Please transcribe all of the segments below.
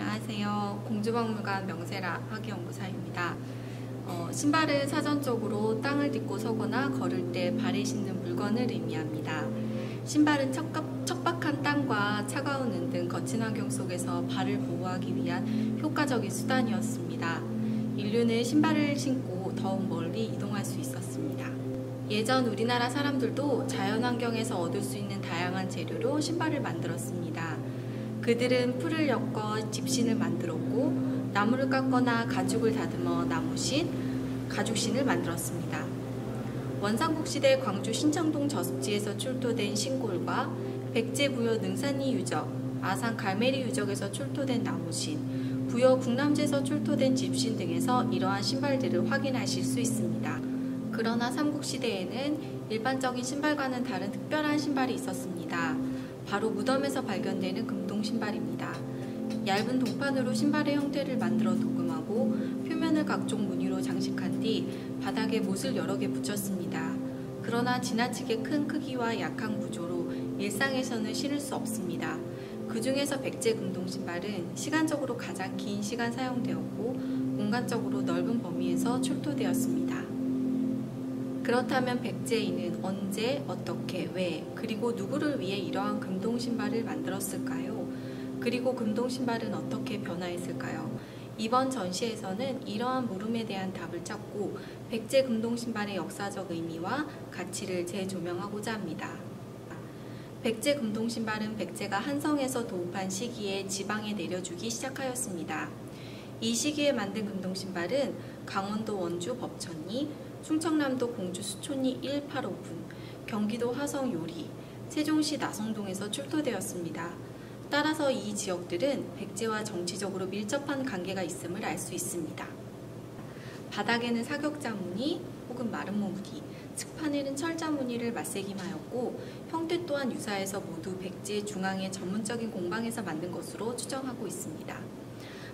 안녕하세요. 공주박물관 명세라 학예연구사입니다. 신발은 사전적으로 땅을 딛고 서거나 걸을 때 발에 신는 물건을 의미합니다. 신발은 척박한 땅과 차가운 은 등 거친 환경 속에서 발을 보호하기 위한 효과적인 수단이었습니다. 인류는 신발을 신고 더욱 멀리 이동할 수 있었습니다. 예전 우리나라 사람들도 자연환경에서 얻을 수 있는 다양한 재료로 신발을 만들었습니다. 그들은 풀을 엮어 집신을 만들었고, 나무를 깎거나 가죽을 다듬어 나무신, 가죽신을 만들었습니다. 원삼국 시대 광주 신창동 저습지에서 출토된 신골과 백제부여 능산리 유적, 아산 갈매리 유적에서 출토된 나무신, 부여 국남지에서 출토된 집신 등에서 이러한 신발들을 확인하실 수 있습니다. 그러나 삼국시대에는 일반적인 신발과는 다른 특별한 신발이 있었습니다. 바로 무덤에서 발견되는 금동신발입니다. 얇은 동판으로 신발의 형태를 만들어 도금하고 표면을 각종 무늬로 장식한 뒤 바닥에 못을 여러 개 붙였습니다. 그러나 지나치게 큰 크기와 약한 구조로 일상에서는 신을 수 없습니다. 그 중에서 백제 금동신발은 시간적으로 가장 긴 시간 사용되었고 공간적으로 넓은 범위에서 출토되었습니다. 그렇다면 백제인은 언제, 어떻게, 왜, 그리고 누구를 위해 이러한 금동신발을 만들었을까요? 그리고 금동신발은 어떻게 변화했을까요? 이번 전시에서는 이러한 물음에 대한 답을 찾고 백제 금동신발의 역사적 의미와 가치를 재조명하고자 합니다. 백제 금동신발은 백제가 한성에서 도읍한 시기에 지방에 내려주기 시작하였습니다. 이 시기에 만든 금동신발은 강원도 원주 법천리, 충청남도 공주 수촌리 185분, 경기도 화성 요리, 세종시 나성동에서 출토되었습니다. 따라서 이 지역들은 백제와 정치적으로 밀접한 관계가 있음을 알 수 있습니다. 바닥에는 사격자 무늬 혹은 마름모 무늬, 측판에는 철자 무늬를 맞새김하였고 형태 또한 유사해서 모두 백제 중앙의 전문적인 공방에서 만든 것으로 추정하고 있습니다.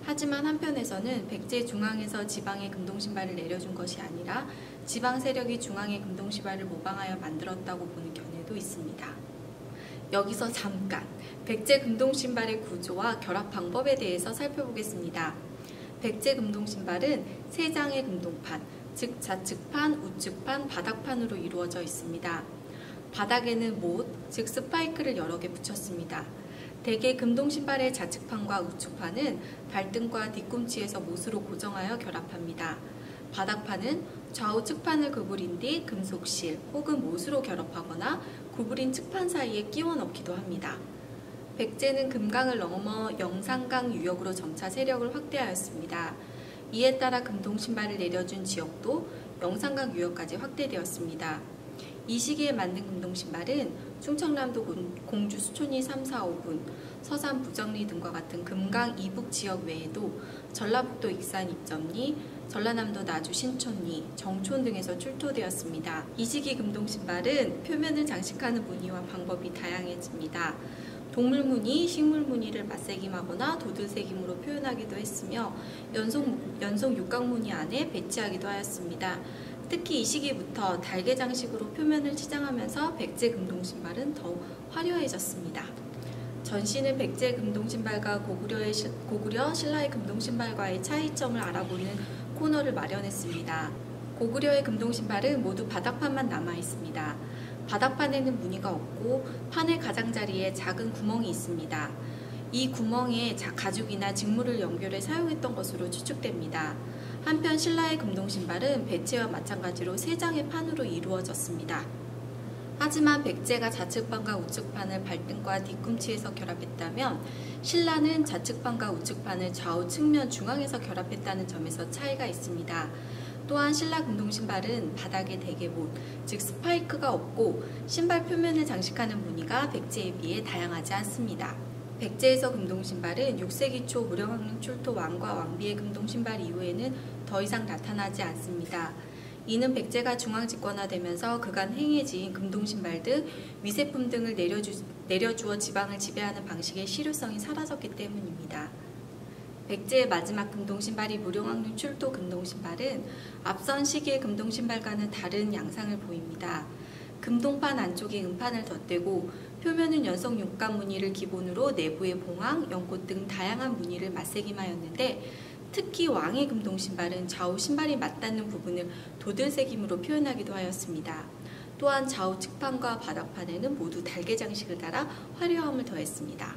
하지만 한편에서는 백제 중앙에서 지방의 금동신발을 내려준 것이 아니라 지방 세력이 중앙의 금동신발을 모방하여 만들었다고 보는 견해도 있습니다. 여기서 잠깐 백제 금동신발의 구조와 결합 방법에 대해서 살펴보겠습니다. 백제 금동신발은 세 장의 금동판, 즉 좌측판, 우측판, 바닥판으로 이루어져 있습니다. 바닥에는 못, 즉 스파이크를 여러 개 붙였습니다. 대개 금동신발의 좌측판과 우측판은 발등과 뒤꿈치에서 못으로 고정하여 결합합니다. 바닥판은 좌우 측판을 구부린 뒤 금속실 혹은 못으로 결합하거나 구부린 측판 사이에 끼워 넣기도 합니다. 백제는 금강을 넘어 영산강 유역으로 점차 세력을 확대하였습니다. 이에 따라 금동신발을 내려준 지역도 영산강 유역까지 확대되었습니다. 이 시기에 만든 금동신발은 충청남도 공주 수촌리 3, 4, 5분, 서산 부정리 등과 같은 금강 이북 지역 외에도 전라북도 익산 입점리, 전라남도 나주 신촌리, 정촌 등에서 출토되었습니다. 이 시기 금동신발은 표면을 장식하는 무늬와 방법이 다양해집니다. 동물무늬, 식물무늬를 맞새김하거나 도들새김으로 표현하기도 했으며 연속 육각무늬 안에 배치하기도 하였습니다. 특히 이 시기부터 달개 장식으로 표면을 치장하면서 백제 금동신발은 더욱 화려해졌습니다. 전시는 백제 금동신발과 고구려 신라의 금동신발과의 차이점을 알아보는 코너를 마련했습니다. 고구려의 금동신발은 모두 바닥판만 남아있습니다. 바닥판에는 무늬가 없고 판의 가장자리에 작은 구멍이 있습니다. 이 구멍에 가죽이나 직물을 연결해 사용했던 것으로 추측됩니다. 한편 신라의 금동신발은 백제와 마찬가지로 세 장의 판으로 이루어졌습니다. 하지만 백제가 좌측판과 우측판을 발등과 뒤꿈치에서 결합했다면 신라는 좌측판과 우측판을 좌우 측면 중앙에서 결합했다는 점에서 차이가 있습니다. 또한 신라 금동신발은 바닥에 대개 못, 즉 스파이크가 없고 신발 표면을 장식하는 무늬가 백제에 비해 다양하지 않습니다. 백제에서 금동신발은 6세기 초 무령왕릉 출토 왕과 왕비의 금동신발 이후에는 더 이상 나타나지 않습니다. 이는 백제가 중앙 집권화되면서 그간 행해진 금동신발 등 위세품 등을 내려주어 지방을 지배하는 방식의 실효성이 사라졌기 때문입니다. 백제의 마지막 금동신발이 무령왕릉 출토 금동신발은 앞선 시기의 금동신발과는 다른 양상을 보입니다. 금동판 안쪽에 은판을 덧대고 표면은 연속 육간 무늬를 기본으로 내부에 봉황, 연꽃 등 다양한 무늬를 맞새김하였는데 특히 왕의 금동 신발은 좌우 신발이 맞닿는 부분을 도들새김으로 표현하기도 하였습니다. 또한 좌우 측판과 바닥판에는 모두 달개 장식을 달아 화려함을 더했습니다.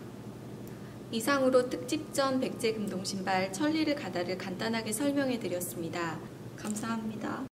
이상으로 특집전 백제 금동 신발 천리를 가다를 간단하게 설명해 드렸습니다. 감사합니다.